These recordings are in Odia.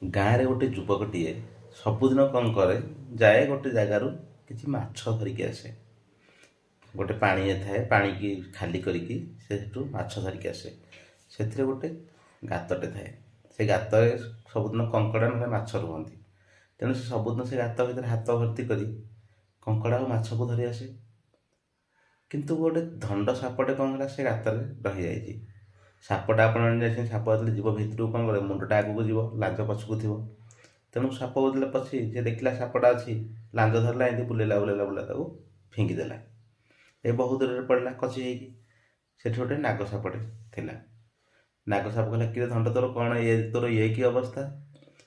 ଗାଁରେ ଗୋଟେ ଯୁବକଟିଏ ସବୁଦିନ କ'ଣ କରେ, ଯାଏ ଗୋଟେ ଜାଗାରୁ କିଛି ମାଛ ଧରିକି ଆସେ। ଗୋଟେ ପାଣିଏ ଥାଏ, ପାଣିକି ଖାଲି କରିକି ସେ ସେଠୁ ମାଛ ଧରିକି ଆସେ। ସେଥିରେ ଗୋଟେ ଗାତଟେ ଥାଏ। ସେ ଗାତରେ ସବୁଦିନ କଙ୍କଡ଼ା ନହେଲେ ମାଛ ରୁହନ୍ତି। ତେଣୁ ସେ ସବୁଦିନ ସେ ଗାତ ଭିତରେ ହାତ ଭର୍ତ୍ତି କରି କଙ୍କଡ଼ା ଆଉ ମାଛକୁ ଧରି ଆସେ। କିନ୍ତୁ ଗୋଟେ ଧଣ୍ଡ ସାପଟେ କ'ଣ ହେଲା, ସେ ଗାତରେ ରହିଯାଇଛି। ସାପଟା ଆପଣ ଜାଣିଛନ୍ତି, ସାପ ଯେତେବେଳେ ଯିବ ଭିତରକୁ କ'ଣ କରେ, ମୁଣ୍ଡଟା ଆଗକୁ ଯିବ, ଲାଞ୍ଜ ପଛକୁ ଥିବ। ତେଣୁ ସାପ ଯେତେବେଳେ ପଶି ଯେ ଦେଖିଲା ସାପଟା ଅଛି, ଲାଞ୍ଜ ଧରିଲା, ଏମିତି ବୁଲେଇଲା ବୁଲେଇଲା ବୁଲେଇଲା ତାକୁ ଫିଙ୍ଗିଦେଲା। ଏ ବହୁ ଦୂରରେ ପଡ଼ିଲା କଚି ହେଇକି। ସେଠି ଗୋଟେ ନାଗ ସାପଟେ ଥିଲା। ନାଗ ସାପ କହିଲା, କିରେ ଧଣ୍ଡ, ତୋର କ'ଣ ତୋର କି ଅବସ୍ଥା?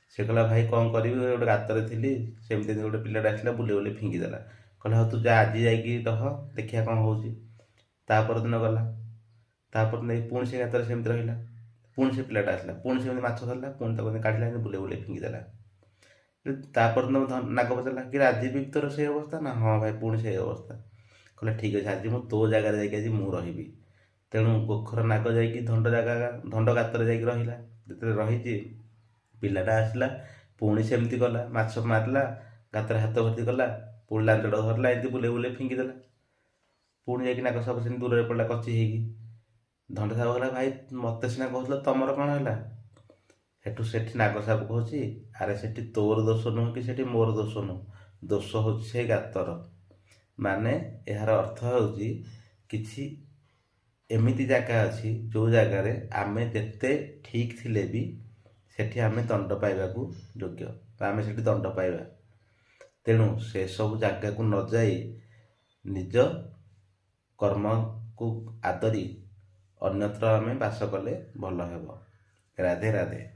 ସେ କହିଲା, ଭାଇ କ'ଣ କରିବି, ଗୋଟେ ଗାତରେ ଥିଲି, ସେମିତି ଗୋଟେ ପିଲାଟା ଆସିଲା ବୁଲେଇ ବୁଲେଇ ଫିଙ୍ଗିଦେଲା। କହିଲା, ହଉ ତୁ ଯା, ଆଜି ଯାଇକି ରହ, ଦେଖିବା କ'ଣ ହେଉଛି। ତା ପରଦିନ ଗଲା। ତାପରେ ନେଇ ପୁଣି ସେ ଗାତରେ ସେମିତି ରହିଲା। ପୁଣି ସେ ପିଲାଟା ଆସିଲା, ପୁଣି ସେମିତି ମାଛ ଧରିଲା, ପୁଣି ତାକୁ କାଢ଼ିଲା, ବୁଲେଇ ବୁଲେଇ ଫିଙ୍ଗିଦେଲା। ତାପରଦିନ ନାଗ ପଚାରିଲା, କି ଆଜି ବି ତୋର ସେଇ ଅବସ୍ଥା? ନା, ହଁ ଭାଇ, ପୁଣି ସେଇ ଅବସ୍ଥା। କହିଲା, ଠିକ୍ ଅଛି, ଆଜି ମୁଁ ତୋ ଜାଗାରେ ଯାଇକି ଆଜି ମୁଁ ରହିବି। ତେଣୁ ଗୋଖର ନାଗ ଯାଇକି ଧଣ୍ଡ ଗାତରେ ଯାଇକି ରହିଲା। ଯେତେବେଳେ ରହିଛି, ପିଲାଟା ଆସିଲା, ପୁଣି ସେମିତି କଲା, ମାଛ ମାରିଲା, ଗାତରେ ହାତ ଭର୍ତ୍ତି କଲା, ପୁଣି ଲାଞ୍ଜଟା ଧରିଲା, ଏମିତି ବୁଲେଇ ବୁଲେଇ ଫିଙ୍ଗିଦେଲା। ପୁଣି ଯାଇକି ନାଗ ସାପ ସେମିତି ଦୂରରେ ପଡ଼ିଲା କଚି ହେଇକି। ଧଣ୍ଡ ସାପ କହିଲା, ଭାଇ ମୋତେ ସିନା କହୁଥିଲ, ତମର କ'ଣ ହେଲା? ସେଠି ନାଗ ସାପ କହୁଛି, ଆରେ ସେଠି ତୋର ଦୋଷ ନୁହଁ କି ସେଠି ମୋର ଦୋଷ ନୁହଁ, ଦୋଷ ହେଉଛି ସେ ଗାତର। ମାନେ ଏହାର ଅର୍ଥ ହେଉଛି, କିଛି ଏମିତି ଜାଗା ଅଛି ଯେଉଁ ଜାଗାରେ ଆମେ ଯେତେ ଠିକ୍ ଥିଲେ ବି ସେଠି ଆମେ ଦଣ୍ଡ ପାଇବାକୁ ଯୋଗ୍ୟ, ବା ଆମେ ସେଠି ଦଣ୍ଡ ପାଇବା। ତେଣୁ ସେସବୁ ଜାଗାକୁ ନ ଯାଇ ନିଜ କର୍ମକୁ ଆଦରି ଅନ୍ୟତ୍ର ଆମେ ବାସ କଲେ ଭଲ ହେବ। ରାଧେ ରାଧେ।